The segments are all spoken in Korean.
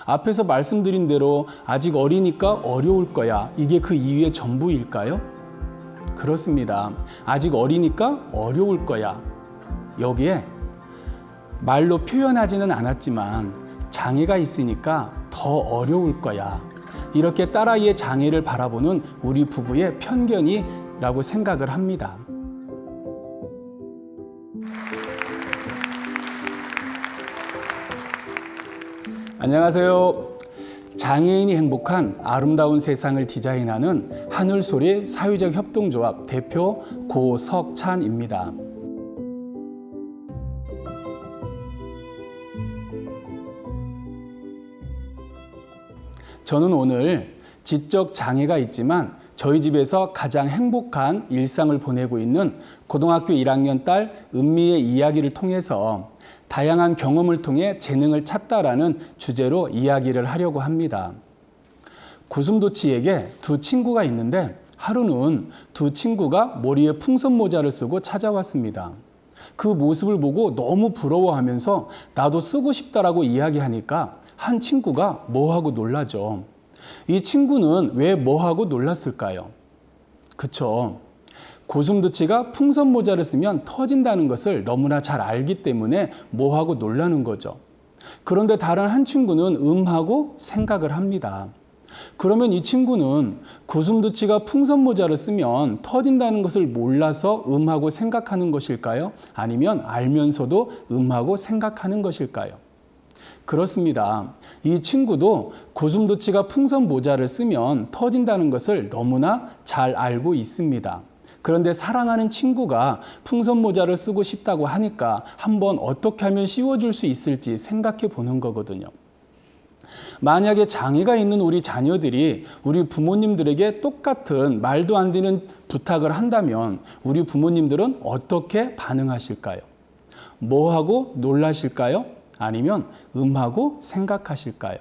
앞에서 말씀드린 대로 아직 어리니까 어려울 거야. 이게 그 이유의 전부일까요? 그렇습니다. 아직 어리니까 어려울 거야. 여기에 말로 표현하지는 않았지만 장애가 있으니까 더 어려울 거야. 이렇게 딸아이의 장애를 바라보는 우리 부부의 편견이라고 생각을 합니다. 안녕하세요. 장애인이 행복한 아름다운 세상을 디자인하는 하늘소리 사회적 협동조합 대표 고석찬입니다. 저는 오늘 지적 장애가 있지만 저희 집에서 가장 행복한 일상을 보내고 있는 고등학교 1학년 딸 은미의 이야기를 통해서 다양한 경험을 통해 재능을 찾다라는 주제로 이야기를 하려고 합니다. 고슴도치에게 두 친구가 있는데 하루는 두 친구가 머리에 풍선 모자를 쓰고 찾아왔습니다. 그 모습을 보고 너무 부러워하면서 나도 쓰고 싶다라고 이야기하니까 한 친구가 뭐하고 놀라죠. 이 친구는 왜 뭐하고 놀랐을까요? 그쵸. 고슴도치가 풍선 모자를 쓰면 터진다는 것을 너무나 잘 알기 때문에 뭐하고 놀라는 거죠. 그런데 다른 한 친구는 하고 생각을 합니다. 그러면 이 친구는 고슴도치가 풍선 모자를 쓰면 터진다는 것을 몰라서 하고 생각하는 것일까요? 아니면 알면서도 하고 생각하는 것일까요? 그렇습니다. 이 친구도 고슴도치가 풍선 모자를 쓰면 터진다는 것을 너무나 잘 알고 있습니다. 그런데 사랑하는 친구가 풍선 모자를 쓰고 싶다고 하니까 한번 어떻게 하면 씌워줄 수 있을지 생각해 보는 거거든요. 만약에 장애가 있는 우리 자녀들이 우리 부모님들에게 똑같은 말도 안 되는 부탁을 한다면 우리 부모님들은 어떻게 반응하실까요? 뭐하고 놀라실까요? 아니면 하고 생각하실까요?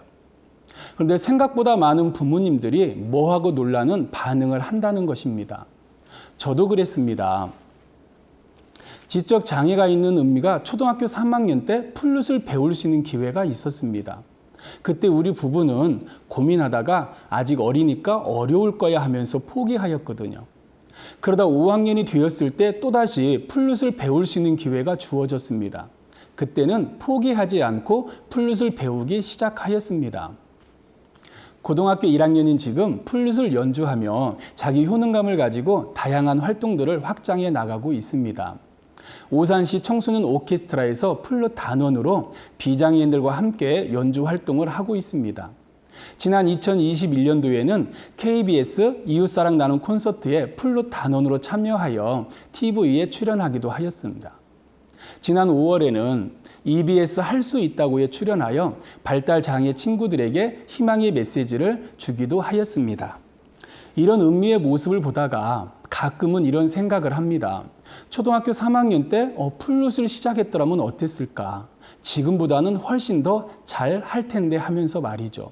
그런데 생각보다 많은 부모님들이 뭐하고 놀라는 반응을 한다는 것입니다. 저도 그랬습니다. 지적 장애가 있는 은미가 초등학교 3학년 때 플룻을 배울 수 있는 기회가 있었습니다. 그때 우리 부부는 고민하다가 아직 어리니까 어려울 거야 하면서 포기하였거든요. 그러다 5학년이 되었을 때 또다시 플룻을 배울 수 있는 기회가 주어졌습니다. 그때는 포기하지 않고 플룻을 배우기 시작하였습니다. 고등학교 1학년인 지금 플룻을 연주하며 자기 효능감을 가지고 다양한 활동들을 확장해 나가고 있습니다. 오산시 청소년 오케스트라에서 플룻 단원으로 비장애인들과 함께 연주 활동을 하고 있습니다. 지난 2021년도에는 KBS 이웃사랑 나눔 콘서트에 플룻 단원으로 참여하여 TV에 출연하기도 하였습니다. 지난 5월에는 EBS 할 수 있다고에 출연하여 발달장애 친구들에게 희망의 메시지를 주기도 하였습니다. 이런 은미의 모습을 보다가 가끔은 이런 생각을 합니다. 초등학교 3학년 때 플룻을 시작했더라면 어땠을까? 지금보다는 훨씬 더 잘 할 텐데 하면서 말이죠.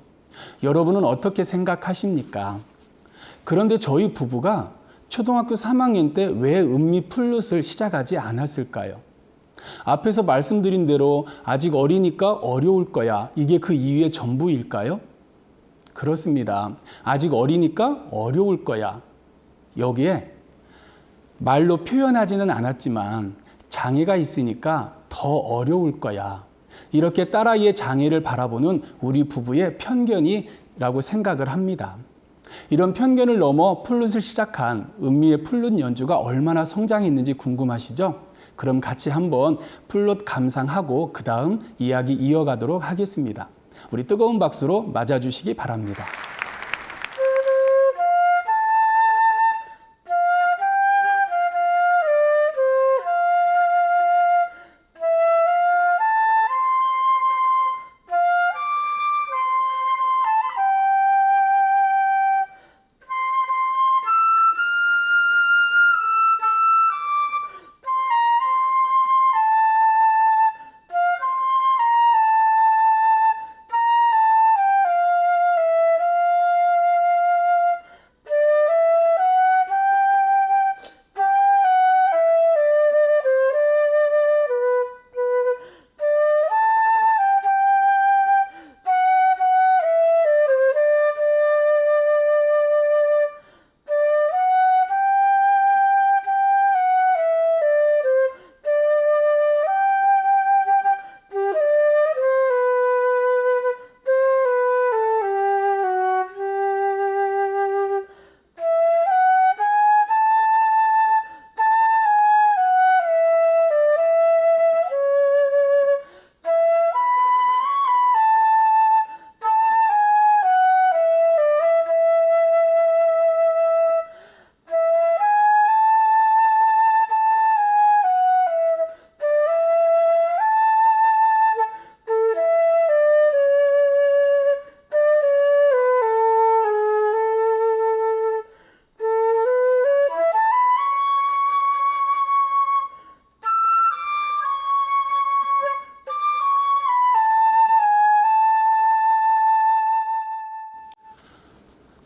여러분은 어떻게 생각하십니까? 그런데 저희 부부가 초등학교 3학년 때 왜 은미 플룻을 시작하지 않았을까요? 앞에서 말씀드린 대로 아직 어리니까 어려울 거야. 이게 그 이유의 전부일까요? 그렇습니다. 아직 어리니까 어려울 거야. 여기에 말로 표현하지는 않았지만 장애가 있으니까 더 어려울 거야. 이렇게 딸아이의 장애를 바라보는 우리 부부의 편견이라고 생각을 합니다. 이런 편견을 넘어 플룻을 시작한 은미의 플룻 연주가 얼마나 성장했는지 궁금하시죠? 그럼 같이 한번 플룻 감상하고 그 다음 이야기 이어가도록 하겠습니다. 우리 뜨거운 박수로 맞아주시기 바랍니다.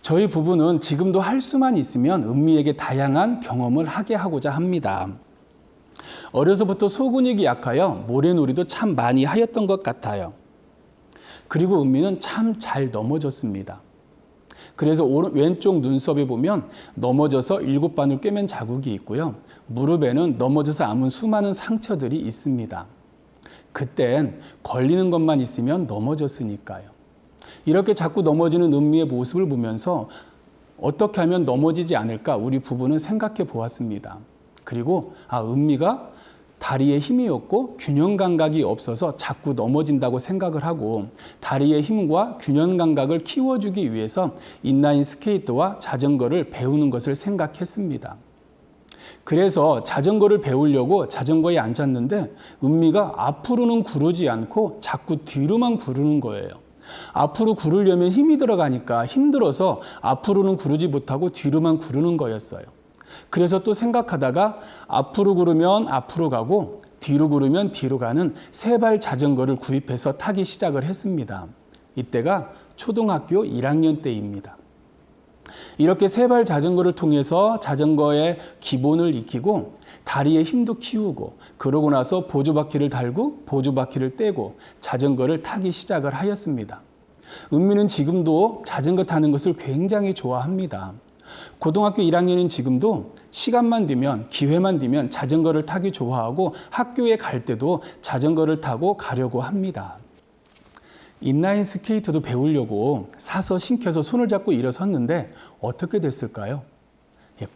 저희 부부는 지금도 할 수만 있으면 은미에게 다양한 경험을 하게 하고자 합니다. 어려서부터 소근육이 약하여 모래놀이도 참 많이 하였던 것 같아요. 그리고 은미는 참 잘 넘어졌습니다. 그래서 왼쪽 눈썹에 보면 넘어져서 7바늘 꿰맨 자국이 있고요. 무릎에는 넘어져서 아문 수많은 상처들이 있습니다. 그땐 걸리는 것만 있으면 넘어졌으니까요. 이렇게 자꾸 넘어지는 은미의 모습을 보면서 어떻게 하면 넘어지지 않을까 우리 부부는 생각해 보았습니다. 그리고 은미가 다리에 힘이 없고 균형 감각이 없어서 자꾸 넘어진다고 생각을 하고 다리의 힘과 균형 감각을 키워주기 위해서 인라인 스케이트와 자전거를 배우는 것을 생각했습니다. 그래서 자전거를 배우려고 자전거에 앉았는데 은미가 앞으로는 구르지 않고 자꾸 뒤로만 구르는 거예요. 앞으로 구르려면 힘이 들어가니까 힘들어서 앞으로는 구르지 못하고 뒤로만 구르는 거였어요. 그래서 또 생각하다가 앞으로 구르면 앞으로 가고 뒤로 구르면 뒤로 가는 세발 자전거를 구입해서 타기 시작을 했습니다. 이때가 초등학교 1학년 때입니다. 이렇게 세발 자전거를 통해서 자전거의 기본을 익히고 다리의 힘도 키우고 그러고 나서 보조바퀴를 달고 보조바퀴를 떼고 자전거를 타기 시작을 하였습니다. 은미는 지금도 자전거 타는 것을 굉장히 좋아합니다. 고등학교 1학년인 지금도 시간만 되면 기회만 되면 자전거를 타기 좋아하고 학교에 갈 때도 자전거를 타고 가려고 합니다. 인라인 스케이트도 배우려고 사서 신겨서 손을 잡고 일어섰는데 어떻게 됐을까요?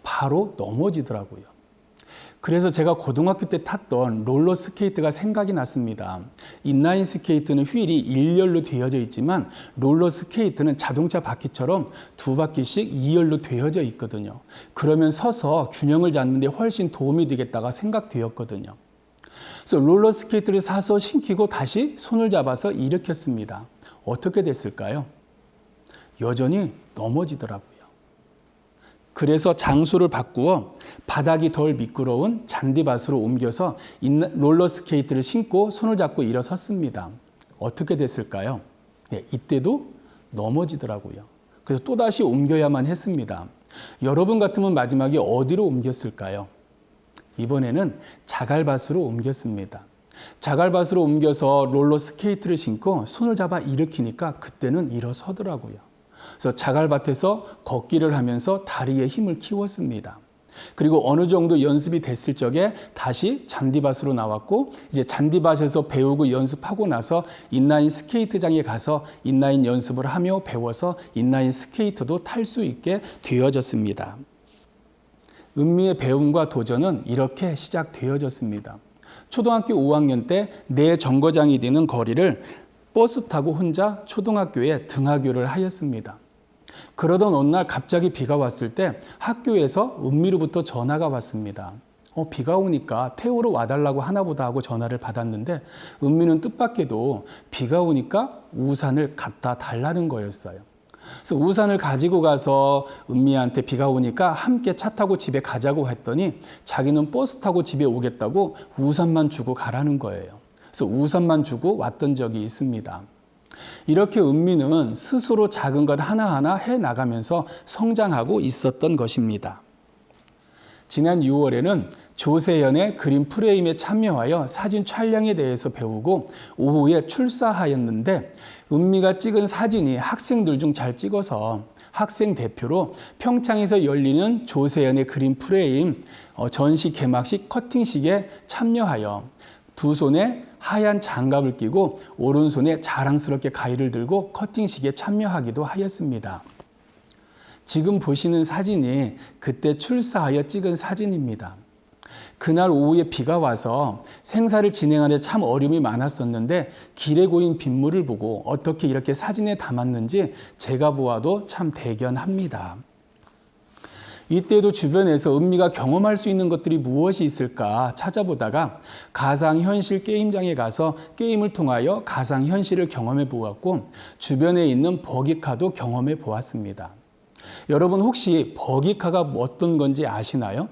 바로 넘어지더라고요. 그래서 제가 고등학교 때 탔던 롤러 스케이트가 생각이 났습니다. 인라인 스케이트는 휠이 일렬로 되어져 있지만 롤러 스케이트는 자동차 바퀴처럼 두 바퀴씩 2열로 되어져 있거든요. 그러면 서서 균형을 잡는 데 훨씬 도움이 되겠다가 생각되었거든요. 그래서 롤러 스케이트를 사서 신기고 다시 손을 잡아서 일으켰습니다. 어떻게 됐을까요? 여전히 넘어지더라고요. 그래서 장소를 바꾸어 바닥이 덜 미끄러운 잔디밭으로 옮겨서 롤러스케이트를 신고 손을 잡고 일어섰습니다. 어떻게 됐을까요? 이때도 넘어지더라고요. 그래서 또다시 옮겨야만 했습니다. 여러분 같으면 마지막에 어디로 옮겼을까요? 이번에는 자갈밭으로 옮겼습니다. 자갈밭으로 옮겨서 롤러스케이트를 신고 손을 잡아 일으키니까 그때는 일어서더라고요. 그래서 자갈밭에서 걷기를 하면서 다리의 힘을 키웠습니다. 그리고 어느 정도 연습이 됐을 적에 다시 잔디밭으로 나왔고 이제 잔디밭에서 배우고 연습하고 나서 인라인 스케이트장에 가서 인라인 연습을 하며 배워서 인라인 스케이트도 탈 수 있게 되어졌습니다. 은미의 배움과 도전은 이렇게 시작되어졌습니다. 초등학교 5학년 때 내 정거장이 되는 거리를 버스 타고 혼자 초등학교에 등하교를 하였습니다. 그러던 어느 날 갑자기 비가 왔을 때 학교에서 은미로부터 전화가 왔습니다. 비가 오니까 태우러 와달라고 하나보다 하고 전화를 받았는데 은미는 뜻밖에도 비가 오니까 우산을 갖다 달라는 거였어요. 그래서 우산을 가지고 가서 은미한테 비가 오니까 함께 차 타고 집에 가자고 했더니 자기는 버스 타고 집에 오겠다고 우산만 주고 가라는 거예요. 그래서 우산만 주고 왔던 적이 있습니다. 이렇게 은미는 스스로 작은 것 하나하나 해나가면서 성장하고 있었던 것입니다. 지난 6월에는 조세현의 그림 프레임에 참여하여 사진 촬영에 대해서 배우고 오후에 출사하였는데 은미가 찍은 사진이 학생들 중 잘 찍어서 학생 대표로 평창에서 열리는 조세현의 그림 프레임 전시 개막식 커팅식에 참여하여 두 손에 하얀 장갑을 끼고 오른손에 자랑스럽게 가위를 들고 커팅식에 참여하기도 하였습니다. 지금 보시는 사진이 그때 출사하여 찍은 사진입니다. 그날 오후에 비가 와서 생사를 진행하는데 참 어려움이 많았었는데 길에 고인 빗물을 보고 어떻게 이렇게 사진에 담았는지 제가 보아도 참 대견합니다. 이때도 주변에서 은미가 경험할 수 있는 것들이 무엇이 있을까 찾아보다가 가상현실 게임장에 가서 게임을 통하여 가상현실을 경험해 보았고 주변에 있는 버기카도 경험해 보았습니다. 여러분 혹시 버기카가 어떤 건지 아시나요?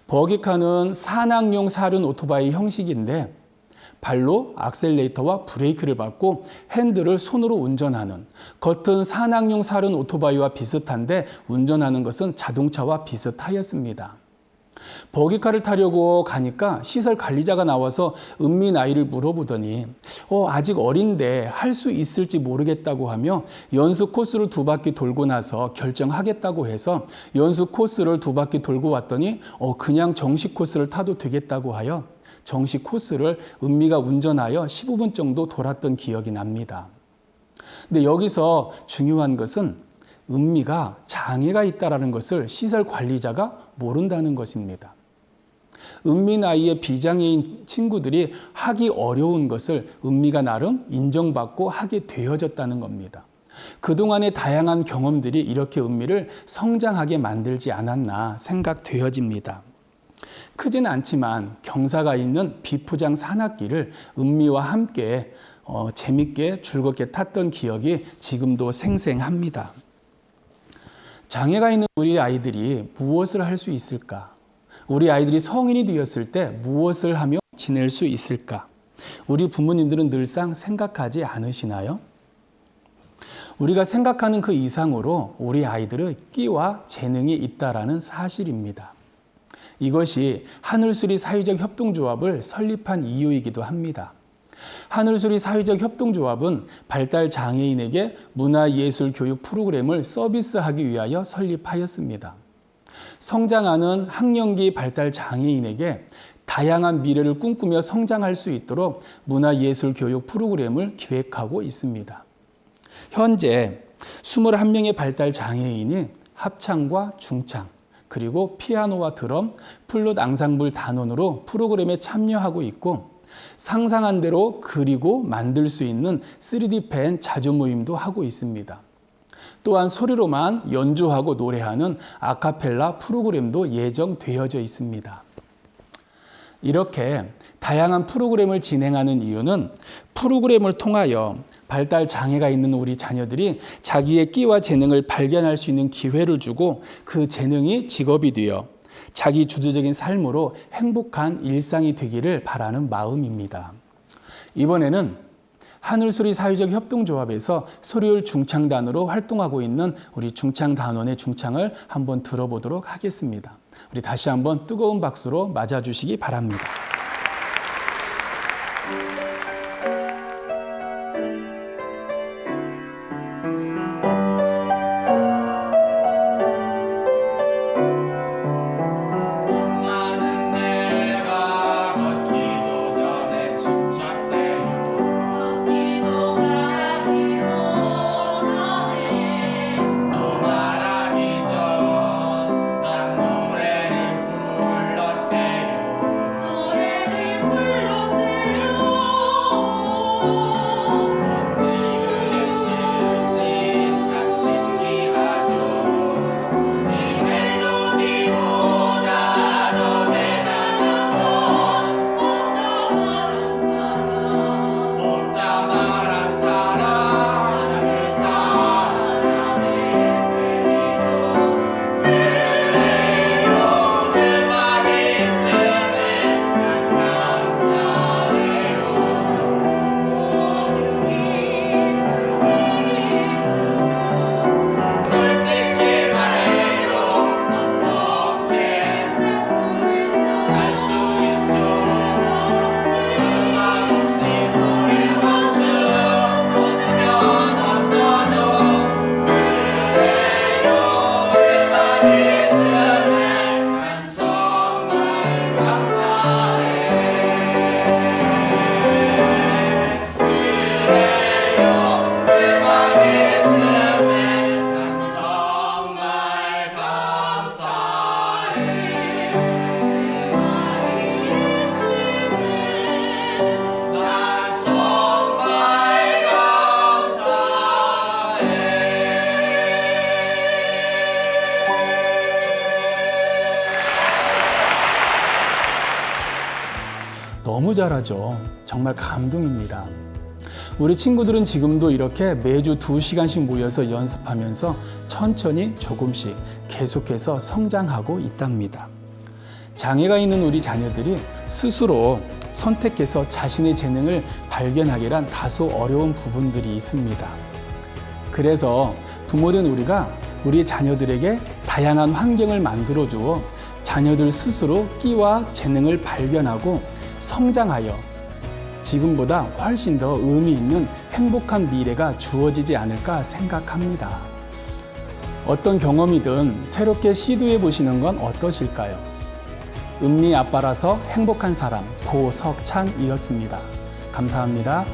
버기카는 산악용 사륜 오토바이 형식인데 발로 악셀레이터와 브레이크를 밟고 핸들을 손으로 운전하는, 겉은 산악용 사륜 오토바이와 비슷한데 운전하는 것은 자동차와 비슷하였습니다. 버기카를 타려고 가니까 시설 관리자가 나와서 은미 나이를 물어보더니 아직 어린데 할 수 있을지 모르겠다고 하며 연수 코스를 2바퀴 돌고 나서 결정하겠다고 해서 연수 코스를 2바퀴 돌고 왔더니 그냥 정식 코스를 타도 되겠다고 하여 정식 코스를 은미가 운전하여 15분 정도 돌았던 기억이 납니다. 근데 여기서 중요한 것은 은미가 장애가 있다는 것을 시설 관리자가 모른다는 것입니다. 은미 나이의 비장애인 친구들이 하기 어려운 것을 은미가 나름 인정받고 하게 되어졌다는 겁니다. 그동안의 다양한 경험들이 이렇게 은미를 성장하게 만들지 않았나 생각되어집니다. 크지는 않지만 경사가 있는 비포장 산악길을 은미와 함께 재밌게 즐겁게 탔던 기억이 지금도 생생합니다. 장애가 있는 우리 아이들이 무엇을 할 수 있을까? 우리 아이들이 성인이 되었을 때 무엇을 하며 지낼 수 있을까? 우리 부모님들은 늘상 생각하지 않으시나요? 우리가 생각하는 그 이상으로 우리 아이들의 끼와 재능이 있다는 사실입니다. 이것이 하늘수리 사회적 협동조합을 설립한 이유이기도 합니다. 하늘수리 사회적 협동조합은 발달 장애인에게 문화예술 교육 프로그램을 서비스하기 위하여 설립하였습니다. 성장하는 학령기 발달 장애인에게 다양한 미래를 꿈꾸며 성장할 수 있도록 문화예술 교육 프로그램을 기획하고 있습니다. 현재 21명의 발달 장애인이 합창과 중창, 그리고 피아노와 드럼, 플룻 앙상블 단원으로 프로그램에 참여하고 있고 상상한 대로 그리고 만들 수 있는 3D 펜 자주 모임도 하고 있습니다. 또한 소리로만 연주하고 노래하는 아카펠라 프로그램도 예정되어져 있습니다. 이렇게 다양한 프로그램을 진행하는 이유는 프로그램을 통하여 발달 장애가 있는 우리 자녀들이 자기의 끼와 재능을 발견할 수 있는 기회를 주고 그 재능이 직업이 되어 자기 주도적인 삶으로 행복한 일상이 되기를 바라는 마음입니다. 이번에는 하늘소리 사회적 협동조합에서 소리율 중창단으로 활동하고 있는 우리 중창단원의 중창을 한번 들어보도록 하겠습니다. 우리 다시 한번 뜨거운 박수로 맞아주시기 바랍니다. 너무 잘하죠. 정말 감동입니다. 우리 친구들은 지금도 이렇게 매주 2시간씩 모여서 연습하면서 천천히 조금씩 계속해서 성장하고 있답니다. 장애가 있는 우리 자녀들이 스스로 선택해서 자신의 재능을 발견하기란 다소 어려운 부분들이 있습니다. 그래서 부모된 우리가 우리 자녀들에게 다양한 환경을 만들어 주어 자녀들 스스로 끼와 재능을 발견하고 성장하여 지금보다 훨씬 더 의미 있는 행복한 미래가 주어지지 않을까 생각합니다. 어떤 경험이든 새롭게 시도해 보시는 건 어떠실까요? 은미 아빠라서 행복한 사람 고석찬이었습니다. 감사합니다.